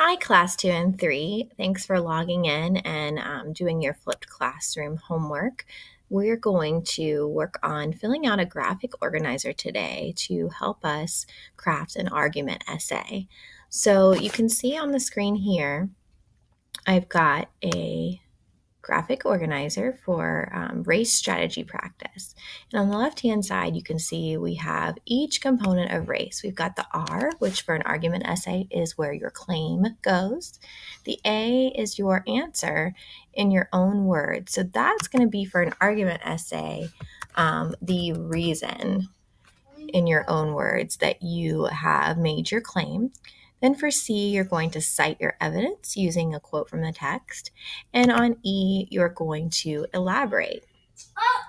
Hi, Class 2 and 3. Thanks for logging in and doing your flipped classroom homework. We're going to work on filling out a graphic organizer today to help us craft an argument essay. So you can see on the screen here, I've got a graphic organizer for race strategy practice. And on the left-hand side, you can see we have each component of race. We've got the R, which for an argument essay is where your claim goes. The A is your answer in your own words. So that's going to be for an argument essay, the reason in your own words that you have made your claim. Then for C, you're going to cite your evidence using a quote from the text. And on E, you're going to elaborate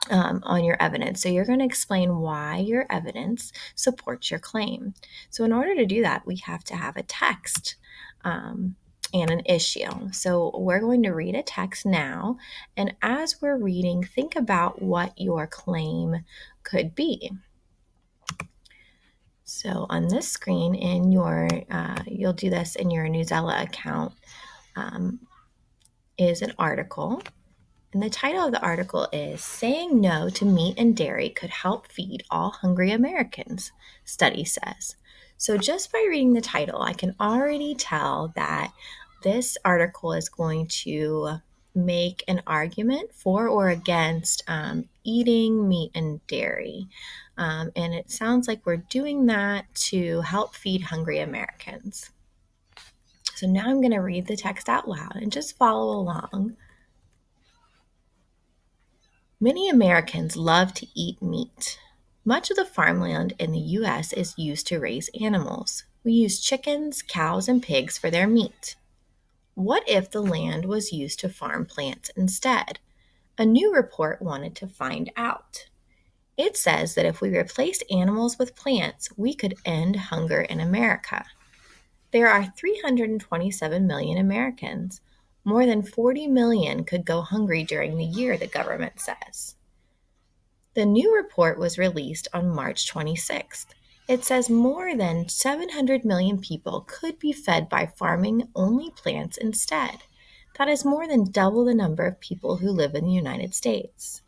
on your evidence. So you're going to explain why your evidence supports your claim. So in order to do that, we have to have a text and an issue. So we're going to read a text now. And as we're reading, think about what your claim could be. So on this screen in your, you'll do this in your Newsela account, is an article. And the title of the article is Saying No to Meat and Dairy Could Help Feed All Hungry Americans, study says. So just by reading the title, I can already tell that this article is going to make an argument for or against eating meat and dairy. And it sounds like we're doing that to help feed hungry Americans. So now I'm going to read the text out loud and just follow along. Many Americans love to eat meat. Much of the farmland in the U.S. is used to raise animals. We use chickens, cows, and pigs for their meat. What if the land was used to farm plants instead? A new report wanted to find out. It says that if we replaced animals with plants, we could end hunger in America. There are 327 million Americans. More than 40 million could go hungry during the year, the government says. The new report was released on March 26th. It says more than 700 million people could be fed by farming only plants instead. That is more than double the number of people who live in the United States.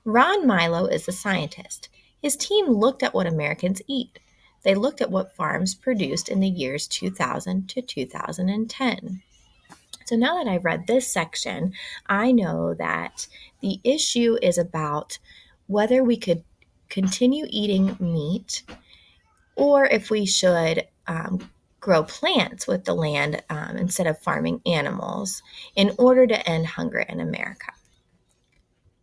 Ron Milo is a scientist. His team looked at what Americans eat. They looked at what farms produced in the years 2000 to 2010. So now that I've read this section, I know that the issue is about whether we could continue eating meat or if we should grow plants with the land instead of farming animals in order to end hunger in America.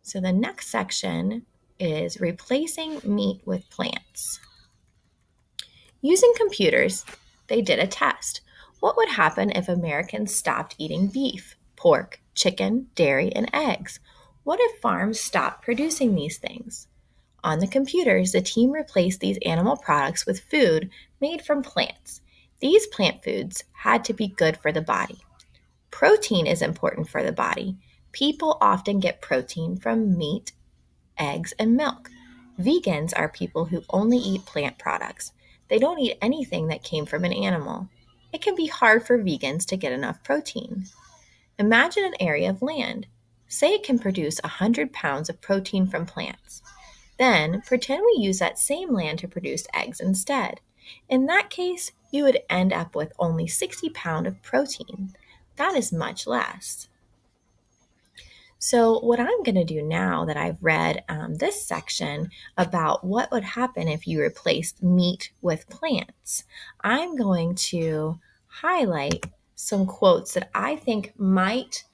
So the next section is replacing meat with plants. Using computers, they did a test. What would happen if Americans stopped eating beef, pork, chicken, dairy, and eggs? What if farms stopped producing these things? On the computers, the team replaced these animal products with food made from plants. These plant foods had to be good for the body. Protein is important for the body. People often get protein from meat, eggs, and milk. Vegans are people who only eat plant products. They don't eat anything that came from an animal. It can be hard for vegans to get enough protein. Imagine an area of land. Say it can produce 100 pounds of protein from plants. Then pretend we use that same land to produce eggs instead. In that case, you would end up with only 60 pounds of protein. That is much less. So what I'm going to do now that I've read this section about what would happen if you replaced meat with plants, I'm going to highlight some quotes that I think might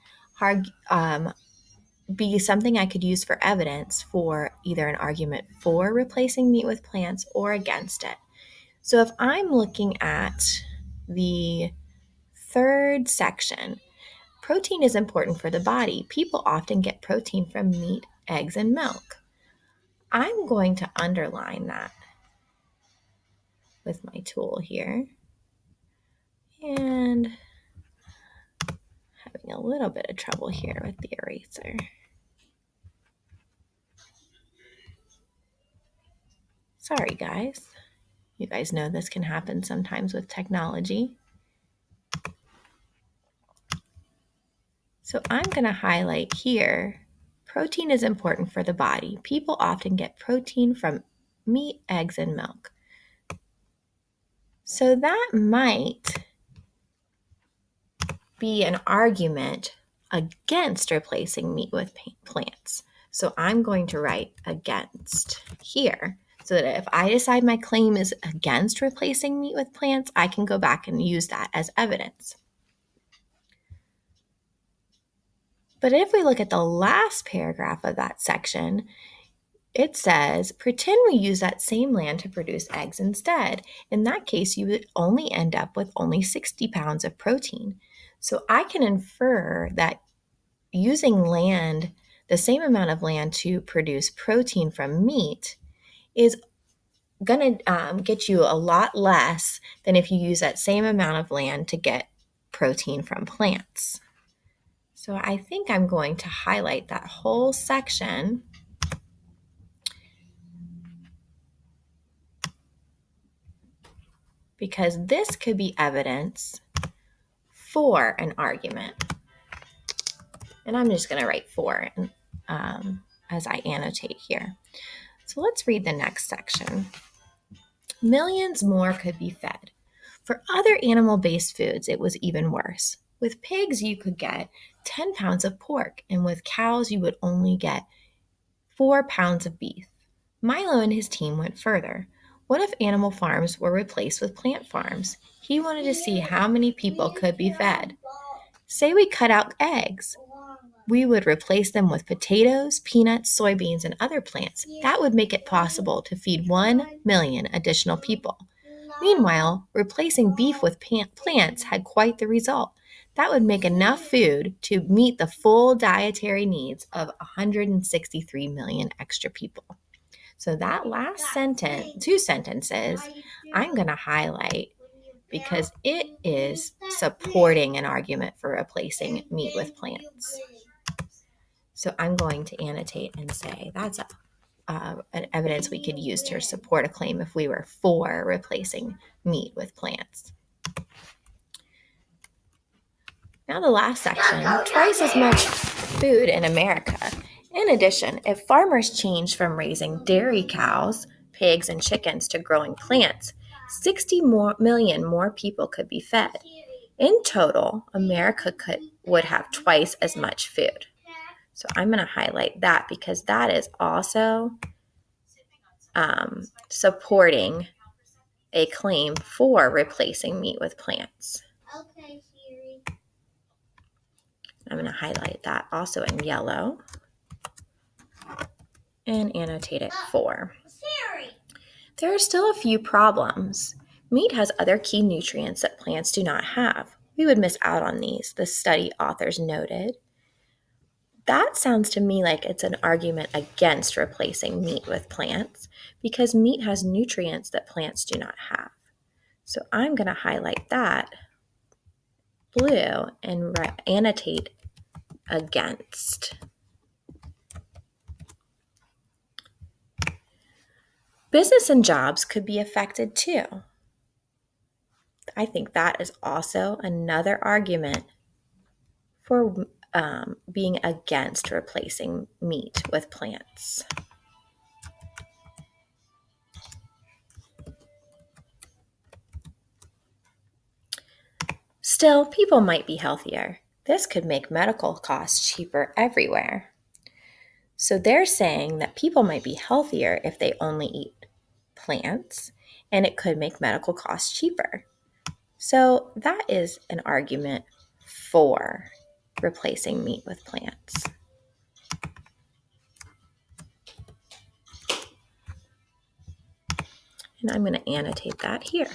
be something I could use for evidence for either an argument for replacing meat with plants or against it. So if I'm looking at the third section, protein is important for the body. People often get protein from meat, eggs, and milk. I'm going to underline that with my tool here. And having a little bit of trouble here with the eraser. Sorry, guys. You guys know this can happen sometimes with technology. So I'm going to highlight here, protein is important for the body. People often get protein from meat, eggs, and milk. So that might be an argument against replacing meat with plants. So I'm going to write against here so that if I decide my claim is against replacing meat with plants, I can go back and use that as evidence. But if we look at the last paragraph of that section, it says, pretend we use that same land to produce eggs instead. In that case, you would only end up with only 60 pounds of protein. So I can infer that using land, the same amount of land to produce protein from meat is going to get you a lot less than if you use that same amount of land to get protein from plants. So I think I'm going to highlight that whole section because this could be evidence for an argument. And I'm just going to write for as I annotate here. So let's read the next section. Millions more could be fed. For other animal-based foods, it was even worse. With pigs, you could get 10 pounds of pork, and with cows, you would only get 4 pounds of beef. Milo and his team went further. What if animal farms were replaced with plant farms? He wanted to see how many people could be fed. Say we cut out eggs. We would replace them with potatoes, peanuts, soybeans, and other plants. That would make it possible to feed 1 million additional people. Meanwhile, replacing beef with plants had quite the result. That would make enough food to meet the full dietary needs of 163 million extra people. So that last sentence, 2 sentences, I'm going to highlight because it is supporting an argument for replacing meat with plants. So I'm going to annotate and say that's an evidence we could use to support a claim if we were for replacing meat with plants. Now the last section, twice as much food in America. In addition, if farmers changed from raising dairy cows, pigs, and chickens to growing plants, 60 million more people could be fed. In total, America would have twice as much food. So I'm going to highlight that because that is also supporting a claim for replacing meat with plants. Okay, Siri. I'm going to highlight that also in yellow and annotate it for. Siri. There are still a few problems. Meat has other key nutrients that plants do not have. We would miss out on these, the study authors noted. That sounds to me like it's an argument against replacing meat with plants because meat has nutrients that plants do not have. So I'm going to highlight that blue and annotate against. Business and jobs could be affected too. I think that is also another argument for being against replacing meat with plants. Still, people might be healthier. This could make medical costs cheaper everywhere. So they're saying that people might be healthier if they only eat plants, and it could make medical costs cheaper. So that is an argument for replacing meat with plants. And I'm going to annotate that here.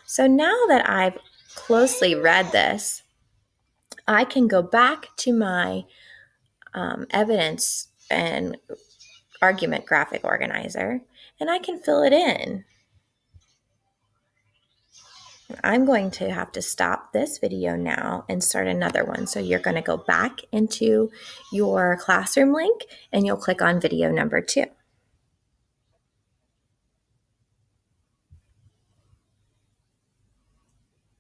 So now that I've closely read this, I can go back to my evidence and argument graphic organizer, and I can fill it in. I'm going to have to stop this video now and start another one. So you're going to go back into your classroom link and you'll click on video number 2.